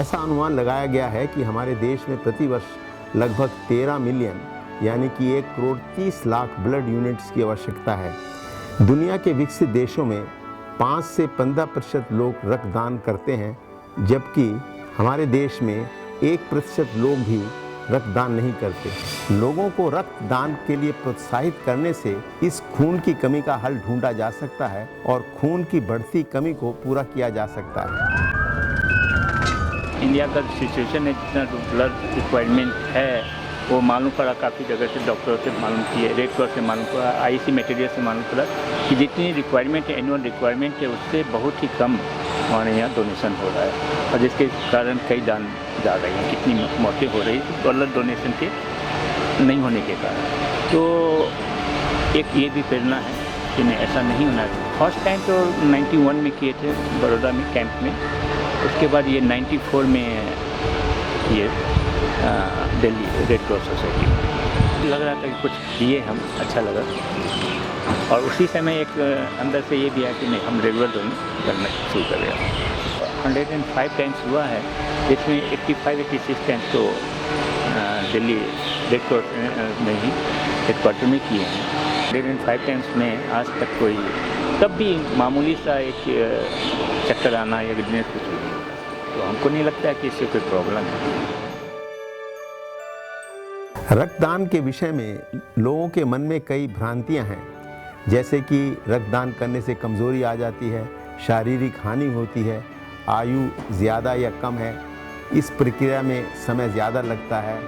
ऐसा अनुमान लगाया गया है कि हमारे देश में प्रतिवर्ष लगभग 13 मिलियन यानी कि 1 करोड़ 30 लाख ब्लड यूनिट्स की आवश्यकता है। दुनिया के विकसित देशों में 5 से 15% लोग रक्तदान करते हैं, जबकि हमारे देश में 1% लोग भी रक्तदान नहीं करते। लोगों को रक्तदान के लिए प्रोत्साहित करने से इस खून की कमी का हल ढूंढा जा सकता है और खून की बढ़ती कमी को पूरा किया जा सकता है। इंडिया का सिचुएशन है, जितना ब्लड रिक्वायरमेंट है वो मालूम पड़ा, काफ़ी जगह से डॉक्टरों से मालूम किए, रेड क्रॉस से मालूम पड़ा, आईसी मटेरियल से मालूम पड़ा कि जितनी रिक्वायरमेंट है, एनुअल रिक्वायरमेंट है, उससे बहुत ही कम हमारे यहाँ डोनेशन हो रहा है और जिसके कारण कई जान जा रही हैं, कितनी मौतें हो रही हैं ब्लड डोनेशन के नहीं होने के कारण। तो एक ये भी प्रेरणा है कि नहीं, ऐसा नहीं होना चाहिए। फर्स्ट टाइम तो 91 में किए थे बड़ौदा में कैंप में, उसके बाद ये 94 में ये दिल्ली रेड क्रॉस सोसाइटी लग रहा था कि कुछ किए हम, अच्छा लगा। और उसी समय एक अंदर से ये भी है कि नहीं, हम रेगुलर डोनेट करना शुरू कर रहे हैं। 105 टाइम्स हुआ है, जिसमें 85-86 टाइम्स तो दिल्ली रेड क्रॉस में ही हेडक्वार्टर में किए हैं। 105 टाइम्स में आज तक कोई तब भी मामूली सा एक चक्कर आना या गिरने कुछ भी नहीं होता, तो हमको नहीं लगता है कि इससे कोई प्रॉब्लम है। रक्तदान के विषय में लोगों के मन में कई भ्रांतियां हैं, जैसे कि रक्तदान करने से कमज़ोरी आ जाती है, शारीरिक हानि होती है, आयु ज़्यादा या कम है, इस प्रक्रिया में समय ज़्यादा लगता है,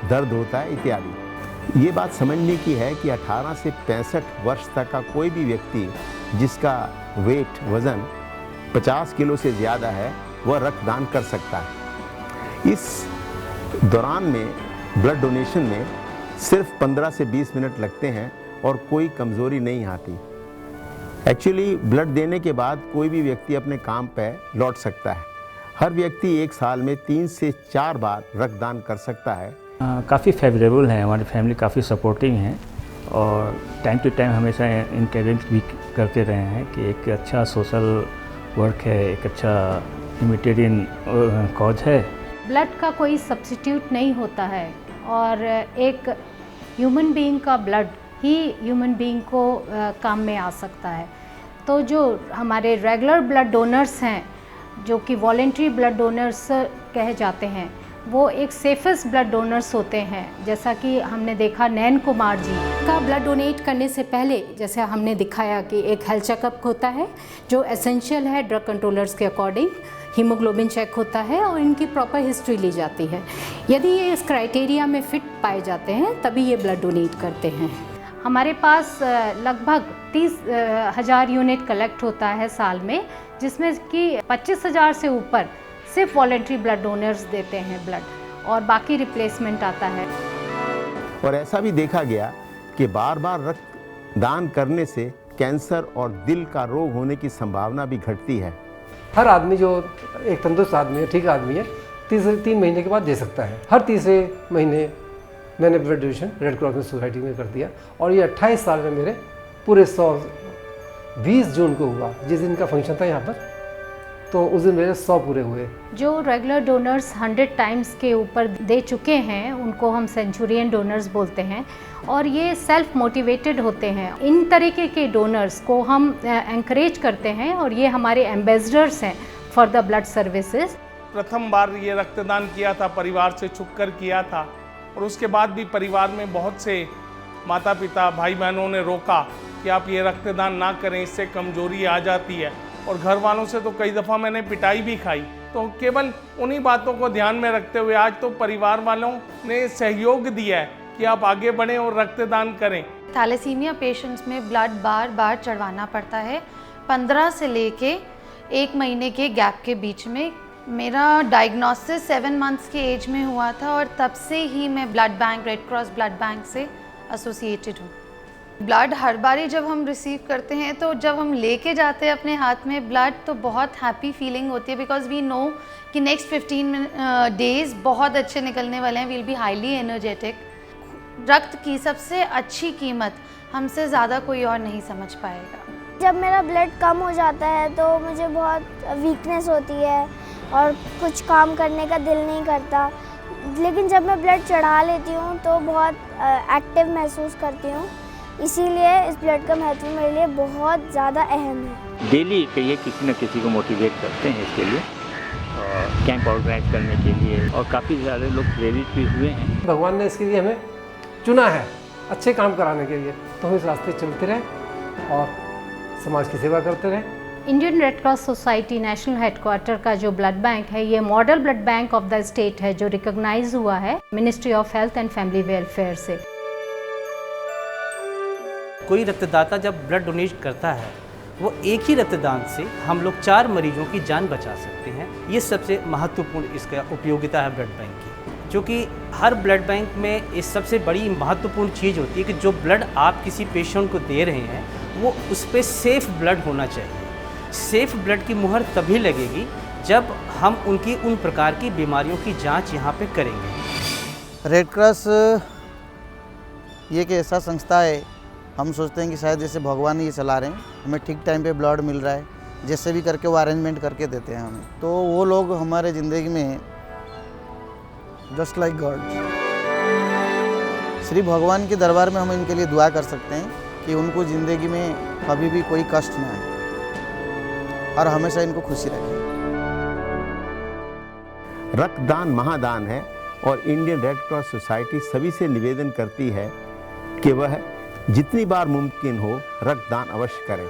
दर्द होता है इत्यादि। ये बात समझने की है कि 18 से 65 वर्ष तक का कोई भी व्यक्ति जिसका वज़न 50 किलो से ज़्यादा है वह रक्तदान कर सकता है। इस दौरान में ब्लड डोनेशन में सिर्फ 15 से 20 मिनट लगते हैं और कोई कमज़ोरी नहीं आती। एक्चुअली ब्लड देने के बाद कोई भी व्यक्ति अपने काम पर लौट सकता है। हर व्यक्ति एक साल में 3 से 4 बार रक्तदान कर सकता है। काफ़ी फेवरेबल है, हमारी फैमिली काफ़ी सपोर्टिंग है और टाइम टू टाइम हमेशा इंकरेज भी करते रहे हैं कि एक अच्छा सोशल वर्क है, एक अच्छा ह्यूमैनिटेरियन कॉज है। ब्लड का कोई सब्स्टिट्यूट नहीं होता है और एक ह्यूमन बीइंग का ब्लड ही ह्यूमन बीइंग को काम में आ सकता है। तो जो हमारे रेगुलर ब्लड डोनर्स हैं, जो कि वॉलेंट्री ब्लड डोनर्स कहे जाते हैं, वो एक सेफेस्ट ब्लड डोनर्स होते हैं। जैसा कि हमने देखा नैन कुमार जी का ब्लड डोनेट करने से पहले, जैसे हमने दिखाया कि एक हेल्थ चेकअप होता है जो एसेंशियल है ड्रग कंट्रोलर्स के अकॉर्डिंग, हीमोग्लोबिन चेक होता है और इनकी प्रॉपर हिस्ट्री ली जाती है। यदि ये इस क्राइटेरिया में फिट पाए जाते हैं तभी ये ब्लड डोनेट करते हैं। हमारे पास लगभग 30,000 यूनिट कलेक्ट होता है साल में, जिसमें कि 25,000 से ऊपर सिर्फ वॉलेंट्री ब्लड डोनर्स देते हैं ब्लड और बाकी रिप्लेसमेंट आता है। और ऐसा भी देखा गया कि बार बार रक्तदान करने से कैंसर और दिल का रोग होने की संभावना भी घटती है। हर आदमी जो एक तंदुरुस्त आदमी है, ठीक आदमी है, 3 महीने के बाद दे सकता है। हर तीसरे महीने मैंने ब्लड डोनेशन रेड क्रॉस में सोसाइटी में कर दिया और ये 28 साल में मेरे पूरे 20 जून को हुआ, जिस दिन का फंक्शन था यहाँ पर, तो उस दिन मेरे 100 पूरे हुए। जो रेगुलर डोनर्स 100 टाइम्स के ऊपर दे चुके हैं उनको हम सेंचुरियन डोनर्स बोलते हैं और ये सेल्फ मोटिवेटेड होते हैं। इन तरीके के डोनर्स को हम एंकरेज करते हैं और ये हमारे एम्बेसडर्स हैं फॉर द ब्लड सर्विसेज। प्रथम बार ये रक्तदान किया था, परिवार से छुपकर किया था और उसके बाद भी परिवार में बहुत से माता पिता भाई बहनों ने रोका कि आप ये रक्तदान ना करें, इससे कमजोरी आ जाती है, और घर वालों से तो कई दफ़ा मैंने पिटाई भी खाई। तो केवल उन्हीं बातों को ध्यान में रखते हुए आज तो परिवार वालों ने सहयोग दिया है कि आप आगे बढ़ें और रक्तदान करें। थैलेसीमिया पेशेंट्स में ब्लड बार बार चढ़वाना पड़ता है 15 से लेके 1 महीने के गैप के बीच में। मेरा डायग्नोसिस 7 मंथ्स की एज में हुआ था और तब से ही मैं blood bank, red cross blood bank से एसोसिएटेड हूँ। ब्लड हर बारी जब हम रिसीव करते हैं, तो जब हम लेके जाते हैं अपने हाथ में ब्लड, तो बहुत हैप्पी फीलिंग होती है, बिकॉज वी नो कि नेक्स्ट 15 डेज़ बहुत अच्छे निकलने वाले हैं, विल बी हाईली एनर्जेटिक। रक्त की सबसे अच्छी कीमत हमसे ज़्यादा कोई और नहीं समझ पाएगा। जब मेरा ब्लड कम हो जाता है तो मुझे बहुत वीकनेस होती है, और कुछ काम करने का दिल नहीं करता। लेकिन जब मैं ब्लड चढ़ा लेती हूँ तो बहुत एक्टिव महसूस करती हूँ, इसीलिए इस ब्लड का महत्व मेरे लिए बहुत ज़्यादा अहम है। डेली कहिए किसी न किसी को मोटिवेट करते हैं इसके लिए, और कैंप ऑर्गेनाइज करने के लिए, और काफ़ी सारे लोग प्रेरित भी हुए हैं। भगवान ने इसके लिए हमें चुना है अच्छे काम कराने के लिए, तो हम इस रास्ते चलते रहें और समाज की सेवा करते रहें। Indian red cross society national headquarter का जो ब्लड बैंक है, ये model blood bank of the state है, जो रिकॉग्नाइज हुआ है ministry of health and family welfare से। कोई रक्तदाता जब ब्लड डोनेट करता है, वो एक ही रक्तदान से हम लोग 4 मरीजों की जान बचा सकते हैं। ये सबसे महत्वपूर्ण इसका उपयोगिता है ब्लड बैंक की, जो कि हर ब्लड बैंक में इस सबसे बड़ी महत्वपूर्ण चीज़ होती है कि जो ब्लड आप किसी पेशेंट को दे रहे हैं वो उस पर सेफ़ ब्लड होना चाहिए। सेफ़ ब्लड की मुहर तभी लगेगी जब हम उनकी उन प्रकार की बीमारियों की जांच यहाँ पे करेंगे। रेड क्रॉस ये एक ऐसा संस्था है, हम सोचते हैं कि शायद जैसे भगवान ही ये चला रहे हैं, हमें ठीक टाइम पे ब्लड मिल रहा है, जैसे भी करके वो अरेंजमेंट करके देते हैं हमें, तो वो लोग हमारे ज़िंदगी में जस्ट लाइक गॉड। श्री भगवान के दरबार में हम इनके लिए दुआ कर सकते हैं कि उनको ज़िंदगी में कभी भी कोई कष्ट ना आए और हमेशा इनको खुशी रखें। रक्तदान महादान है और इंडियन रेड क्रॉस सोसाइटी सभी से निवेदन करती है कि वह जितनी बार मुमकिन हो रक्तदान अवश्य करें।